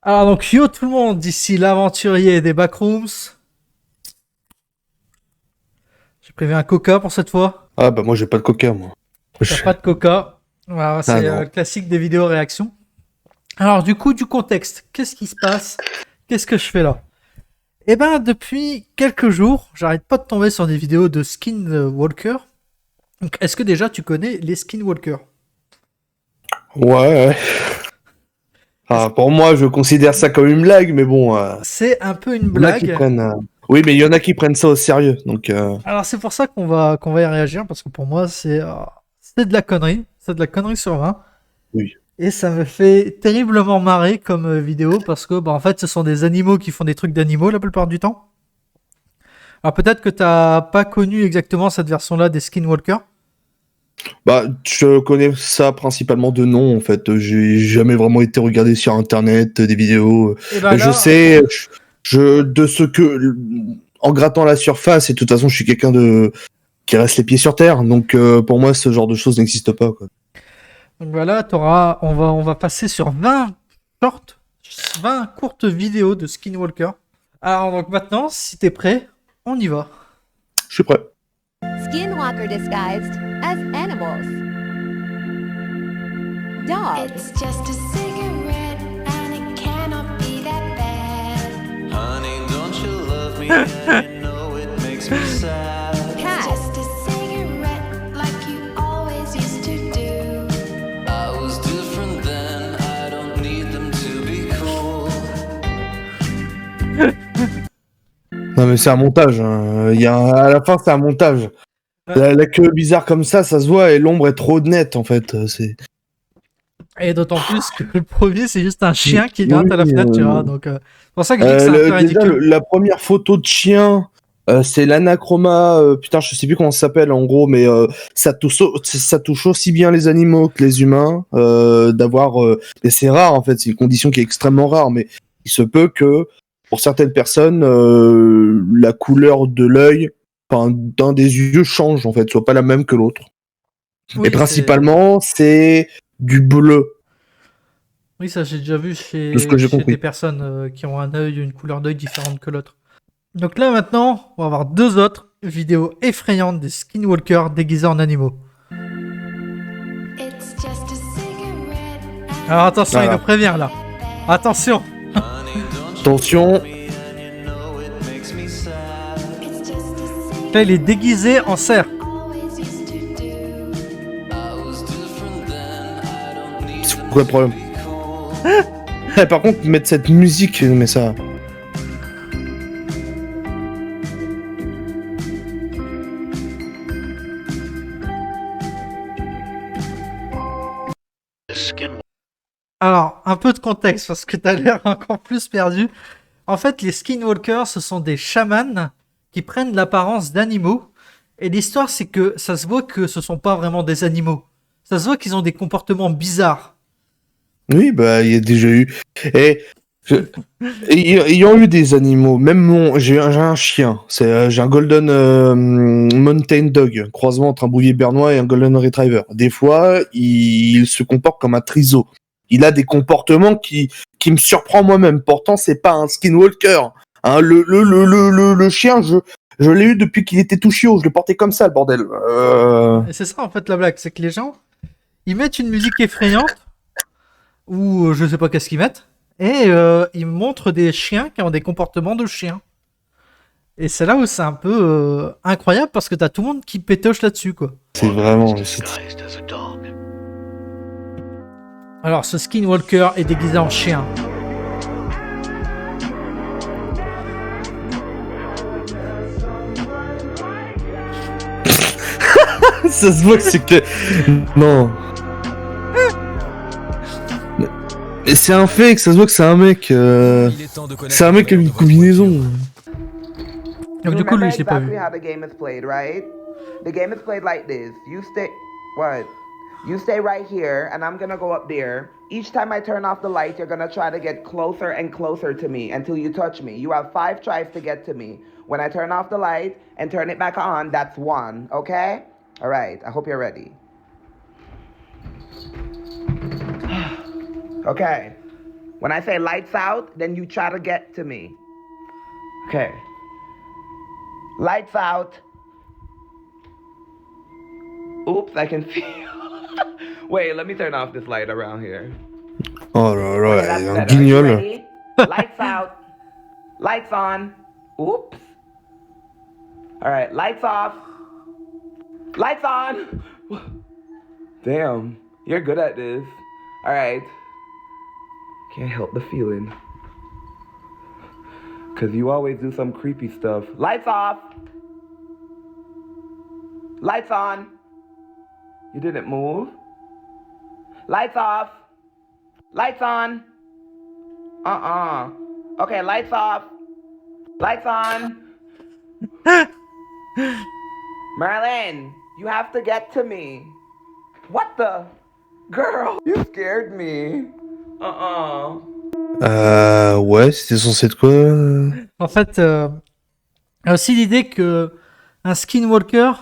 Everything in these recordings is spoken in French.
Alors donc yo tout le monde, ici l'aventurier des backrooms. J'ai prévu un coca pour cette fois. Ah bah moi j'ai pas de coca moi. T'as pas de coca. Voilà, Ah c'est non. le classique des vidéos réactions. Alors du coup, du contexte, qu'est-ce qui se passe? Qu'est-ce que je fais là? Eh ben depuis quelques jours, j'arrête pas de tomber sur des vidéos de skinwalker. Donc est-ce que déjà tu connais les skinwalkers? Ouais, ouais. Est-ce- Ah, pour moi je considère ça comme une blague, mais bon, C'est un peu une y en a qui blague. prennent. Oui, mais il y en a qui prennent ça au sérieux, donc. Alors c'est pour ça qu'on va y réagir parce que pour moi c'est de la connerie, c'est de la connerie sur 20 Oui. et ça me fait terriblement marrer comme vidéo parce que bah en fait ce sont des animaux qui font des trucs d'animaux la plupart du temps. Alors peut-être que t'as pas connu exactement cette version-là des Skinwalkers. Bah, je connais ça principalement de nom en fait. J'ai jamais vraiment été regardé sur internet des vidéos. Et ben Je là, sais, de ce que, en grattant la surface, et de toute façon, je suis quelqu'un de qui reste les pieds sur terre, donc pour moi, ce genre de choses n'existe pas, quoi. donc voilà, on va passer sur 20 shorts, 20 courtes vidéos de Skinwalker. Alors donc maintenant, si t'es prêt, on y va. Je suis prêt. Skinwalker disguised as animals. Dog. It's just a cigarette and it cannot be that bad. Honey, don't you love me? And you know it makes me sad. It's Cat. just a cigarette like you always used to do. I was different then. I don't need them to be cool. Non mais c'est un montage. Hein. À la fin, c'est un montage. La queue bizarre comme ça se voit et l'ombre est trop nette en fait. C'est. Et d'autant plus que le premier, c'est juste un chien qui gratte à la Oui, fenêtre, tu vois. Donc, c'est pour ça que je dis que c'est un peu Déjà, ridicule. la première photo de chien, c'est l'anachroma. Putain, je sais plus comment ça s'appelle en gros, mais ça touche aussi bien les animaux que les humains. D'avoir, et c'est rare en fait, c'est une condition qui est extrêmement rare, mais il se peut que pour certaines personnes, la couleur de l'œil, enfin d'un des yeux change en fait, soit pas la même que l'autre. Oui, Et principalement, c'est du bleu, Oui, ça j'ai déjà vu de ce que j'ai chez compris. des personnes qui ont un œil, une couleur d'œil différente que l'autre. Donc là maintenant, on va avoir deux autres vidéos effrayantes des skinwalkers déguisés en animaux. It's just a cigarette and Alors attention, Voilà. il nous prévient là. Attention. Honey, don't you Attention, love me? And you know it makes me sad. it's just a Là, il est déguisé en cerf. cigarette always used to do. I was different then. I don't need c'est them quoi le to problème? be cool. Par contre, mettre cette musique, mais ça. Alors, un peu de contexte parce que t'as l'air encore plus perdu. En fait, les skinwalkers, ce sont des chamans qui prennent l'apparence d'animaux. Et l'histoire, c'est que ça se voit que ce sont pas vraiment des animaux. Ça se voit qu'ils ont des comportements bizarres. Oui, bah, il y a déjà eu. Et. Ayant eu des animaux, même j'ai un chien, j'ai un Golden Mountain Dog, croisement entre un bouvier bernois et un Golden Retriever. Des fois, il se comporte comme un triso. Il a des comportements qui me surprend moi-même. Pourtant, c'est pas un skinwalker. Hein, le chien, je l'ai eu depuis qu'il était tout chiot. Je le portais comme ça, le bordel. Et c'est ça, en fait, la blague. C'est que les gens, ils mettent une musique effrayante, ou je sais pas qu'est-ce qu'ils mettent, et ils montrent des chiens qui ont des comportements de chiens. Et c'est là où c'est un peu incroyable parce que t'as tout le monde qui pétoche là-dessus, quoi. C'est vraiment. Alors, ce skinwalker est déguisé en chien. Ça se voit que c'est que. Non. Mais c'est un fake, ça se voit que c'est un mec. C'est un mec avec une combinaison. Donc, du coup, lui, je l'ai pas vu. Exactly how the game is played, right? The game is played like this. What? You stay right here, and I'm gonna go up there. Each time I turn off the light, you're gonna try to get closer and closer to me until you touch me. You have 5 tries to get to me. When I turn off the light and turn it back on, that's 1, okay? Alright, I hope you're ready. Okay. When I say lights out, then you try to get to me. Okay. Lights out. Oops, I can feel. Wait, let me turn off this light around here. Oh là là, Okay, that's un better. Are you guignol. ready? Lights out. Lights on. Oops. All right, lights off. Lights on. Damn, you're good at this. All right. Can't help the feeling. Cause you always do some creepy stuff. Lights off. Lights on. You didn't move. Lights off. Lights on. Okay, lights off. Lights on. Marilyn, you have to get to me. What the? Girl, you scared me. Ouais, c'était censé être quoi? En fait, il y a aussi l'idée que un skinwalker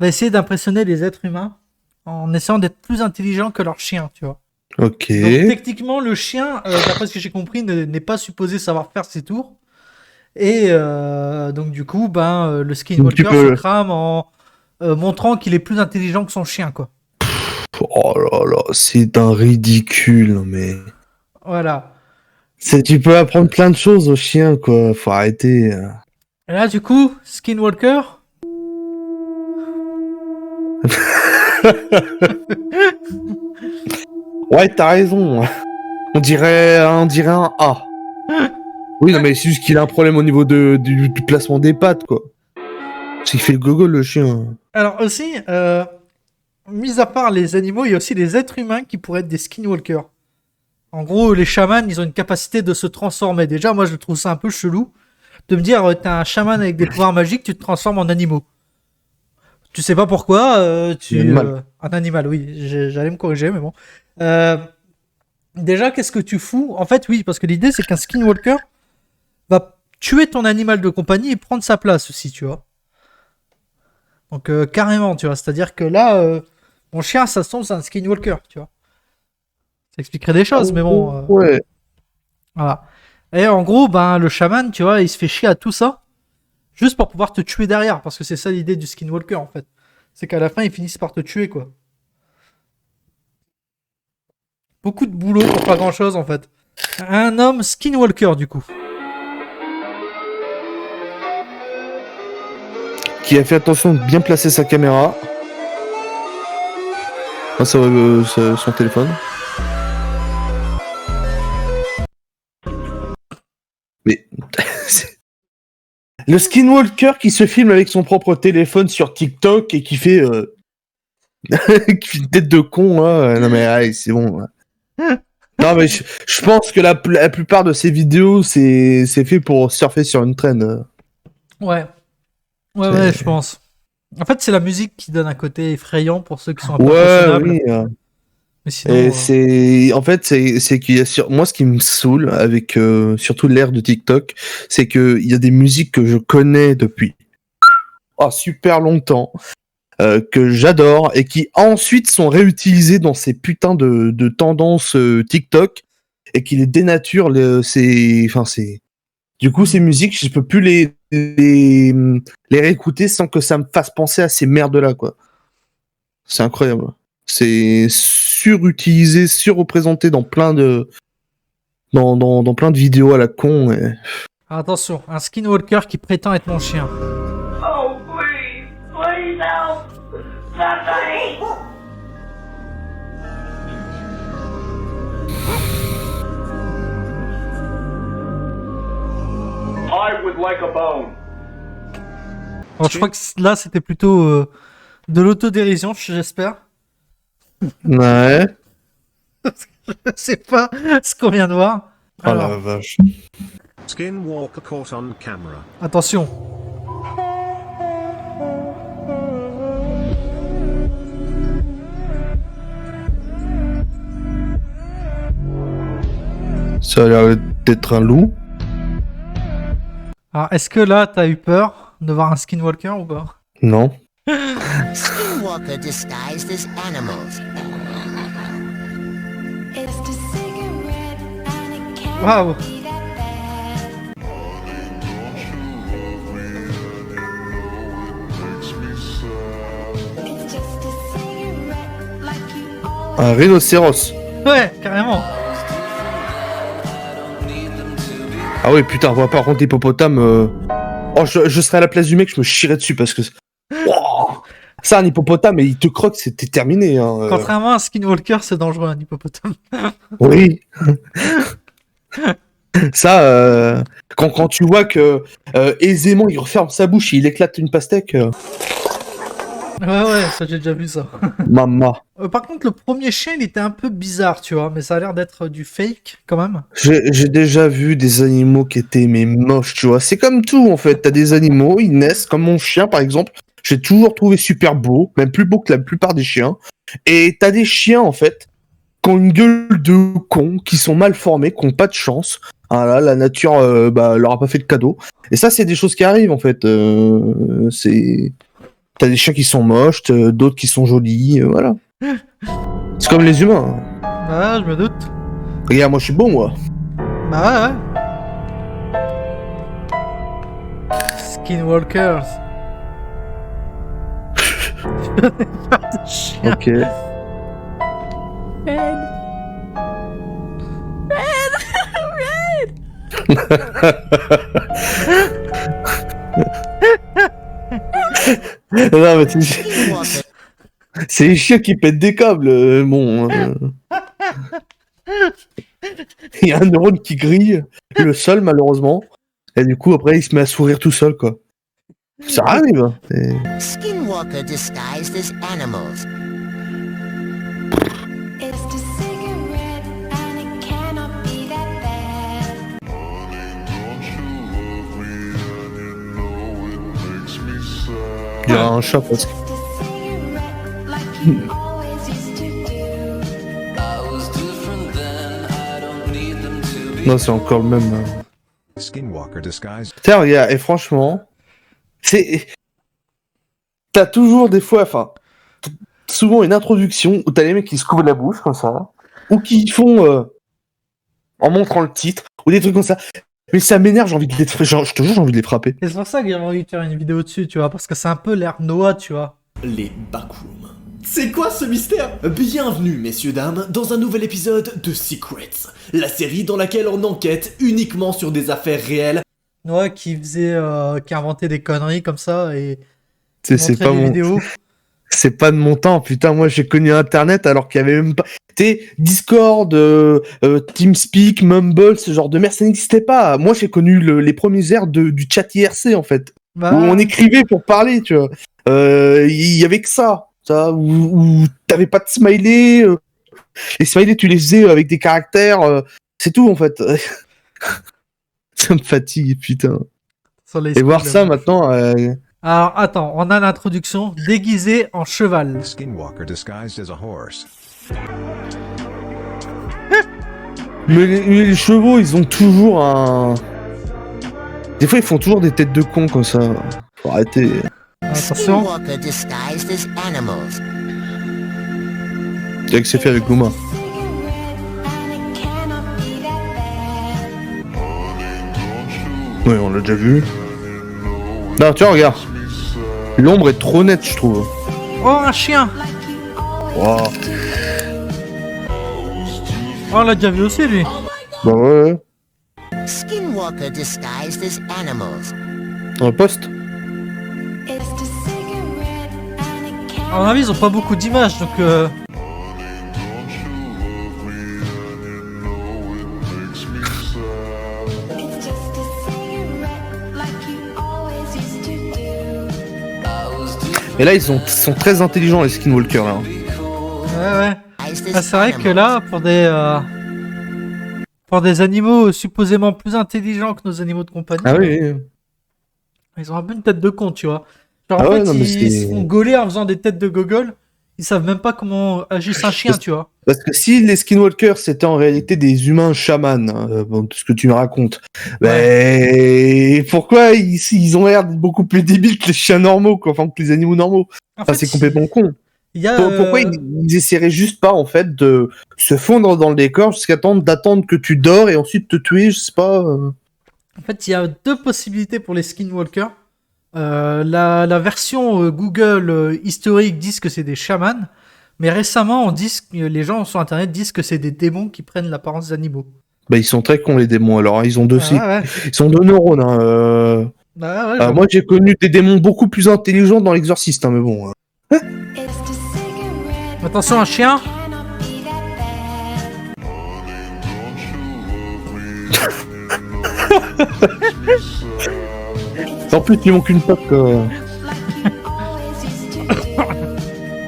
va essayer d'impressionner les êtres humains en essayant d'être plus intelligent que leur chien, tu vois. Ok. Donc techniquement, le chien, d'après ce que j'ai compris, n'est pas supposé savoir faire ses tours. Et donc du coup, le skinwalker se crame en montrant qu'il est plus intelligent que son chien, quoi. Oh là là, c'est un ridicule, mais... Voilà. Tu peux apprendre plein de choses aux chiens, quoi. Faut arrêter. Et là, du coup, skinwalker... Ouais, t'as raison. On dirait un A. Oui, non, mais c'est juste qu'il a un problème au niveau du placement des pattes, quoi. C'est qu'il fait le gogol, le chien. Alors aussi, mis à part les animaux, il y a aussi les êtres humains qui pourraient être des skinwalkers. En gros, les chamans, ils ont une capacité de se transformer. Déjà, moi, je trouve ça un peu chelou de me dire, t'es un chaman avec des pouvoirs magiques, tu te transformes en animaux. Tu sais pas pourquoi, un animal, oui, j'allais me corriger, mais bon. Déjà, qu'est-ce que tu fous? En fait, oui, parce que l'idée, c'est qu'un skinwalker va tuer ton animal de compagnie et prendre sa place aussi, tu vois. Donc, carrément, tu vois. C'est-à-dire que là, mon chien, ça se tombe, c'est un skinwalker, tu vois. Ça expliquerait des choses, mais bon. Ouais. Voilà. Et en gros, le chaman, tu vois, il se fait chier à tout ça, juste pour pouvoir te tuer derrière, parce que c'est ça l'idée du skinwalker, en fait. C'est qu'à la fin, ils finissent par te tuer, quoi. Beaucoup de boulot pour pas grand-chose, en fait. Un homme skinwalker, du coup. Qui a fait attention de bien placer sa caméra. Ah, son téléphone. Mais... Le skinwalker qui se filme avec son propre téléphone sur TikTok et qui fait... qui fait une tête de con, hein. Non mais allez, c'est bon. Non mais je pense que la plupart de ces vidéos, c'est fait pour surfer sur une trend. Ouais. Ouais, je pense. En fait, c'est la musique qui donne un côté effrayant pour ceux qui sont un peu impressionnables. Oui. Mais sinon, Et c'est qu'il y a moi ce qui me saoule avec surtout l'ère de TikTok, c'est que il y a des musiques que je connais depuis super longtemps, que j'adore et qui ensuite sont réutilisées dans ces putains de tendances TikTok et qui les dénaturent. Du coup, ces musiques, je peux plus les réécouter sans que ça me fasse penser à ces merdes-là, quoi. C'est incroyable. C'est surutilisé, surreprésenté dans plein de vidéos à la con. Et... attention, un skinwalker qui prétend être mon chien. Oh, please! Please help! Somebody! I would like a bone. Alors, je crois que là, c'était plutôt de l'autodérision, j'espère. Ouais. Je sais pas ce qu'on vient de voir. Oh Alors, la vache. Skinwalker caught on camera. attention. Ça a l'air d'être un loup. Alors, est-ce que là, t'as eu peur de voir un skinwalker ou pas? Non. Skinwalker disguised as animals. It's the cigarette and Waouh. Un rhinocéros. Ouais, carrément. Ah oui, putain, par contre, hippopotame. Oh, je serais à la place du mec, je me chierais dessus parce que. Wow. Ça, un hippopotame, et il te croque, c'était terminé. Hein. Contrairement à Skinwalker, c'est dangereux un hippopotame. Oui. Ça, quand tu vois que aisément il referme sa bouche et il éclate une pastèque. Ouais, ça j'ai déjà vu ça. Maman. Par contre, le premier chien, il était un peu bizarre, tu vois, mais ça a l'air d'être du fake quand même. J'ai déjà vu des animaux qui étaient mais moches, tu vois. C'est comme tout en fait. T'as des animaux, ils naissent comme mon chien par exemple. J'ai toujours trouvé super beau, même plus beau que la plupart des chiens. Et t'as des chiens en fait qui ont une gueule de con, qui sont mal formés, qui ont pas de chance. Ah là, la nature leur a pas fait de cadeau. Et ça, c'est des choses qui arrivent en fait. T'as des chiens qui sont moches, d'autres qui sont jolis, voilà. C'est comme les humains. Ouais, je me doute. Regarde, moi je suis bon, moi. Bah ouais. Skinwalkers. Ok. Non, mais c'est les chiens qui pètent des câbles, bon. Il y a un neurone qui grille le sol, malheureusement. Et du coup, après, il se met à sourire tout seul, quoi. Ça arrive. Skinwalker disguised as animals. It's the cigarette and it cannot be that bad. Il y a un chat, parce que... The cigarette like you always used to do. I was different then, I don't need them to be. Non, c'est encore le même. Skinwalker disguised. Tiens, regarde, et franchement, c'est... T'as toujours des fois, enfin, souvent une introduction où t'as les mecs qui se couvrent la bouche, comme ça, ou qui font, en montrant le titre, ou des trucs comme ça. Mais ça m'énerve, j'ai envie de les... Je te jure, j'ai envie de les frapper. Et c'est pour ça que j'ai envie de faire une vidéo dessus, tu vois, parce que c'est un peu l'air Noah, tu vois. Les backrooms. C'est quoi ce mystère? Bienvenue, messieurs, dames, dans un nouvel épisode de Secrets, la série dans laquelle on enquête uniquement sur des affaires réelles. Noah qui qui inventait des conneries comme ça et C'est montrait pas des mon... vidéos. C'est pas de mon temps, putain, moi j'ai connu Internet alors qu'il y avait même pas... Tu sais, Discord, TeamSpeak, Mumble, ce genre de merde, ça n'existait pas. Moi j'ai connu les premiers airs du chat IRC en fait, Bah, où on écrivait pour parler, tu vois. Il y avait que ça où t'avais pas de smiley, les smileys tu les faisais avec des caractères, c'est tout en fait. Ça me fatigue, putain. sur les Et voir skills, ça maintenant... Alors attends, on a l'introduction déguisé en cheval. Skinwalker disguised as a horse. Mais les chevaux, ils ont toujours un... Des fois, ils font toujours des têtes de cons comme ça. Faut arrêter. Attention. Skinwalker disguised as animals. C'est que c'est fait avec Luma. Oui, on l'a déjà vu. Non, tu vois, regarde. L'ombre est trop nette, je trouve. Oh, un chien. Wow. Oh, on l'a déjà vu aussi, lui. Bah ouais. Skinwalker disguised as animals. Dans le poste. À mon avis, ils ont pas beaucoup d'images, donc... Et là, ils sont très intelligents, les Skinwalkers, là. Ouais. Ah, c'est vrai que là, pour des animaux supposément plus intelligents que nos animaux de compagnie, Ah oui. ils ont un peu une tête de con, tu vois. Genre, Ah en ouais, fait, non, mais ils se c'est- font gauler en faisant des têtes de gogol. Ils savent même pas comment agisse un chien, tu vois. Parce que si les Skinwalkers c'était en réalité des humains chamans, bon, tout ce que tu me racontes, mais pourquoi ils ont l'air d'être beaucoup plus débiles que les chiens normaux, quoi, enfin que les animaux normaux. En Enfin, fait, c'est complètement con. Il y a, Pourquoi ils essaieraient juste pas, en fait, de se fondre dans le décor jusqu'à d'attendre que tu dors et ensuite te tuer, je sais pas. En fait, il y a deux possibilités pour les skinwalkers. La version Google historique disent que c'est des chamans, mais récemment, les gens sur Internet disent que c'est des démons qui prennent l'apparence d'animaux. Bah, ils sont très cons, les démons, alors, hein, ils ont deux, Ouais. ils sont deux neurones, hein, Ouais, moi, j'ai connu des démons beaucoup plus intelligents dans l'Exorciste, hein, mais bon. It's the cigarette Attention, un chien. cannot be that bad. En plus, il manque une patte, quoi. Like you always used to do.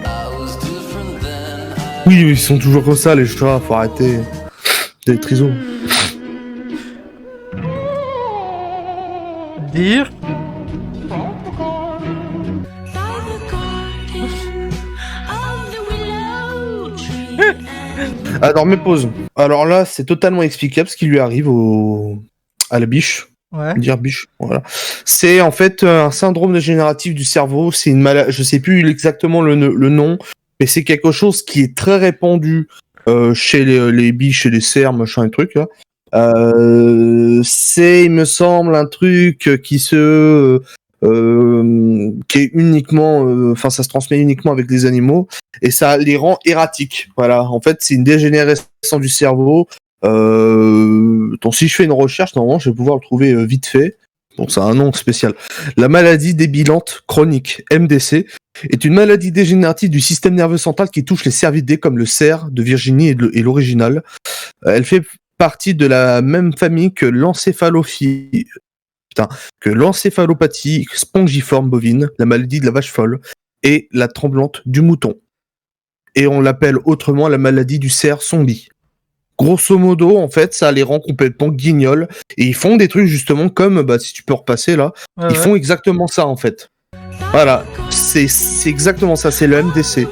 I was different then. Oui, ils sont toujours comme ça, les chats, faut arrêter. Des trisos. Dire. By the garden of the willow tree. Alors, mes pauses. Alors là, c'est totalement explicable ce qui lui arrive à la biche. Ouais. Dire biche, voilà. C'est en fait un syndrome dégénératif du cerveau. C'est une maladie, je sais plus exactement le nom, mais c'est quelque chose qui est très répandu chez les biches et les cerfs, machin et trucs là. C'est, il me semble, un truc qui est uniquement, enfin, ça se transmet uniquement avec les animaux et ça les rend erratiques. Voilà. En fait, c'est une dégénérescence du cerveau. Donc, si je fais une recherche, normalement, je vais pouvoir le trouver vite fait. Bon, ça a un nom spécial. La maladie débilante chronique, MDC, est une maladie dégénérative du système nerveux central qui touche les cervidés comme le cerf de Virginie et l'original. Elle fait partie de la même famille que l'encéphalopathie spongiforme bovine, la maladie de la vache folle et la tremblante du mouton. Et on l'appelle autrement la maladie du cerf zombie. Grosso modo, en fait, ça les rend complètement guignols et ils font des trucs justement comme, bah, si tu peux repasser là, ils font exactement ça en fait. Voilà, c'est exactement ça, c'est le MDC,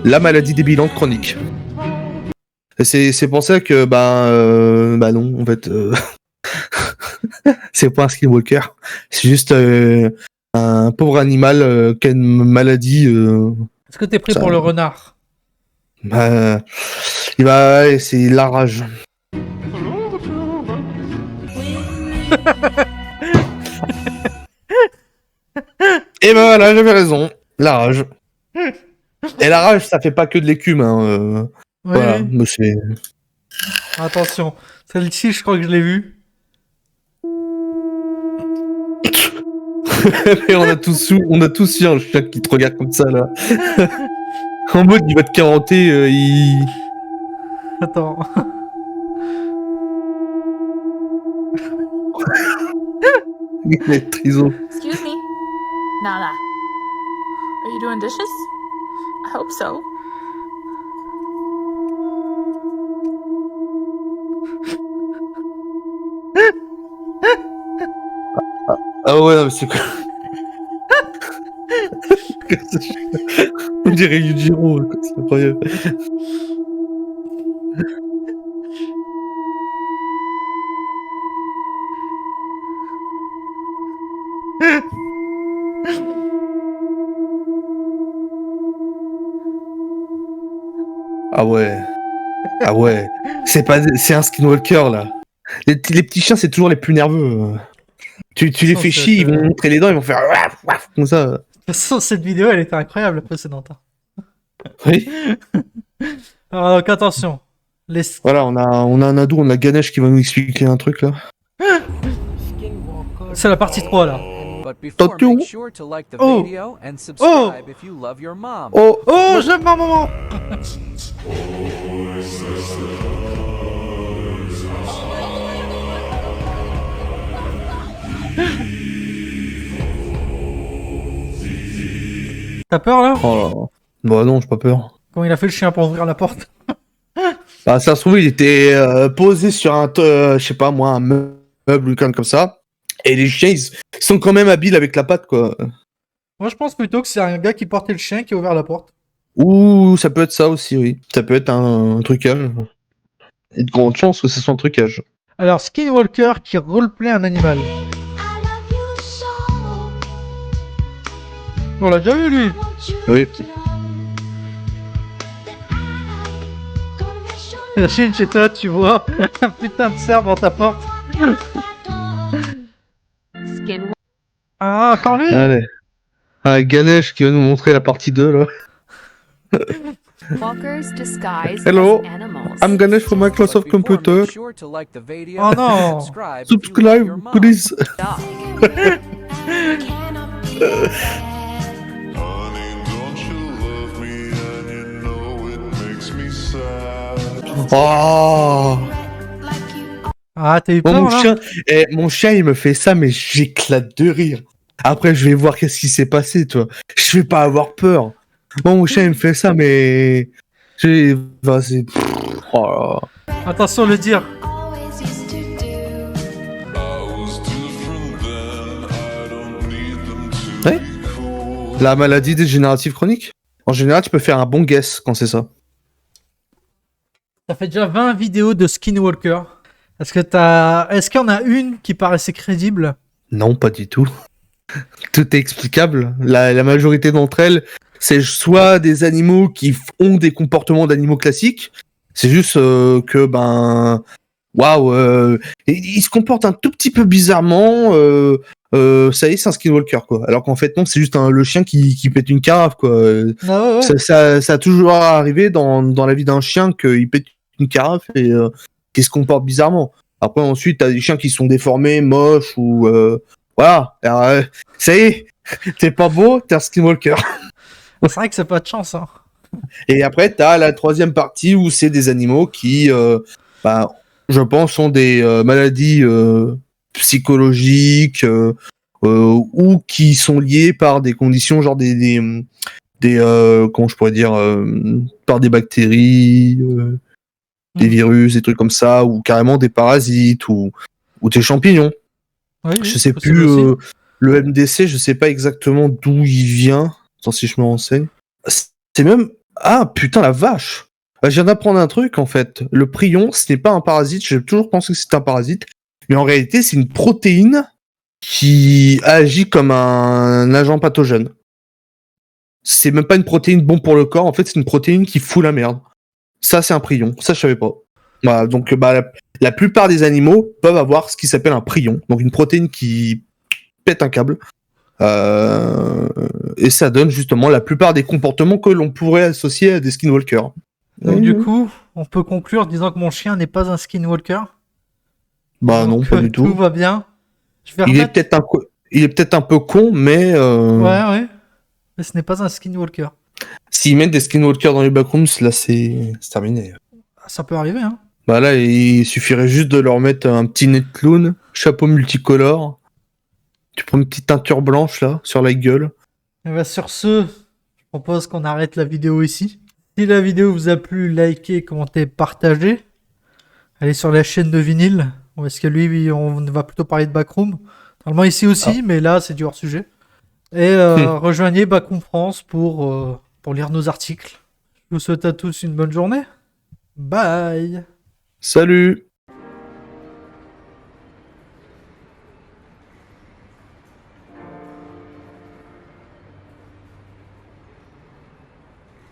la maladie débilante chronique. Et c'est pour ça que bah non, en fait, c'est pas un skinwalker, c'est juste un pauvre animal qui a une maladie. Est-ce que t'es pris pour le renard? Bah, c'est la rage. Et ben voilà, j'avais raison, la rage. Et la rage, ça fait pas que de l'écume, hein. Ouais. Voilà, mais c'est. Attention, celle-ci, je crois que je l'ai vue. Mais on a tous eu un chien qui te regarde comme ça là. En mode il va te carotter, il. Attends. Il est triso. Excuse me. Nala. Are you doing dishes? I hope so. Ah ouais, non, mais c'est quoi? On dirait Yujiro, quoi, c'est incroyable. Ah ouais. Ah ouais. C'est un skinwalker là. Les petits chiens, c'est toujours les plus nerveux. Tu les fais chier, ils vont montrer les dents, ils vont faire waf, waf, comme ça. De toute façon, cette vidéo, elle était incroyable, la précédente. Oui. Alors, donc, attention. Voilà, on a un ado, on a Ganesh qui va nous expliquer un truc là. C'est la partie 3 là. Tokyo. Oh. Oh. Oh. Oh, j'aime ma maman. T'as peur là? Oh là là. Bah non, j'ai pas peur. Comment il a fait le chien pour ouvrir la porte? Bah ça se trouve, il était posé sur un, je sais pas moi, un meuble ou comme ça. Et les chiens, ils sont quand même habiles avec la patte, quoi. Moi, je pense plutôt que c'est un gars qui portait le chien qui a ouvert la porte. Ouh, ça peut être ça aussi, oui. Ça peut être un trucage. Il y a de grandes chances que ce soit un trucage. Alors, Skinwalker qui roleplay un animal. On l'a déjà vu, lui. Oui. Imagine chez toi, tu vois un putain de cerf dans ta porte. Ah, encore lui. Allez. Ah, Ganesh qui va nous montrer la partie 2 là. Walkers disguised Hello, as animals. I'm Ganesh from Microsoft Computer. Oh non. Subscribe, please. Oh. Ah, t'as eu Bon, peur mon là chien, mon chien, il me fait ça, mais j'éclate de rire. Après, je vais voir qu'est-ce qui s'est passé, toi. Je vais pas avoir peur. Bon, mon chien, il me fait ça, mais... Vas-y. Oh là là. Attention le dire. Ouais. La maladie dégénérative chronique. En général, tu peux faire un bon guess quand c'est ça. Ça fait déjà 20 vidéos de Skinwalker. Est-ce qu'il y en a une qui paraissait crédible? Non, pas du tout. Tout est explicable. La majorité d'entre elles, c'est soit des animaux qui ont des comportements d'animaux classiques. C'est juste que, waouh, ils se comportent un tout petit peu bizarrement. Ça y est, c'est un skinwalker, quoi. Alors qu'en fait, non, c'est juste le chien qui pète une carafe, quoi. Ah ouais. Ça a toujours arrivé dans la vie d'un chien qu'il pète une carafe et qu'il se comporte bizarrement. Après, ensuite, t'as des chiens qui sont déformés, moches ou... voilà. Alors, ça y est, t'es pas beau, t'es un skinwalker. C'est vrai que c'est pas de chance, hein. Et après, t'as la troisième partie où c'est des animaux qui, je pense, ont des maladies psychologiques ou qui sont liées par des conditions, genre des comment je pourrais dire, par des bactéries, des virus, des trucs comme ça, ou carrément des parasites ou des champignons. Oui, Je sais possible plus, aussi. le MDC, je sais pas exactement d'où il vient. Attends, si je me renseigne. C'est même... Ah, putain, la vache! Je viens d'apprendre un truc, en fait. Le prion, ce n'est pas un parasite. J'ai toujours pensé que c'était un parasite. Mais en réalité, c'est une protéine qui agit comme un agent pathogène. C'est même pas une protéine bon pour le corps. En fait, c'est une protéine qui fout la merde. Ça, c'est un prion. Ça, je savais pas. Voilà, donc, la plupart des animaux peuvent avoir ce qui s'appelle un prion. Donc, une protéine qui pète un câble. Et ça donne justement la plupart des comportements que l'on pourrait associer à des skinwalkers. Donc du coup, on peut conclure disant que mon chien n'est pas un skinwalker. Bah non, Donc, pas du tout. Tout va bien. Je vais Il est remettre... peut-être un peu con, mais Ouais. Mais ce n'est pas un skinwalker. s'ils mettent des skinwalkers dans les backrooms, là c'est terminé. Ça peut arriver, hein. Bah là, il suffirait juste de leur mettre un petit nez de clown, chapeau multicolore. Tu prends une petite teinture blanche là, sur la gueule. Et bah sur ce, je propose qu'on arrête la vidéo ici. Si la vidéo vous a plu, likez, commentez, partagez. Allez sur la chaîne de Vinyle. Parce que lui, on va plutôt parler de Backroom. Normalement ici aussi, mais là c'est du hors-sujet. Et rejoignez Backroom France pour lire nos articles. Je vous souhaite à tous une bonne journée. Bye. Salut!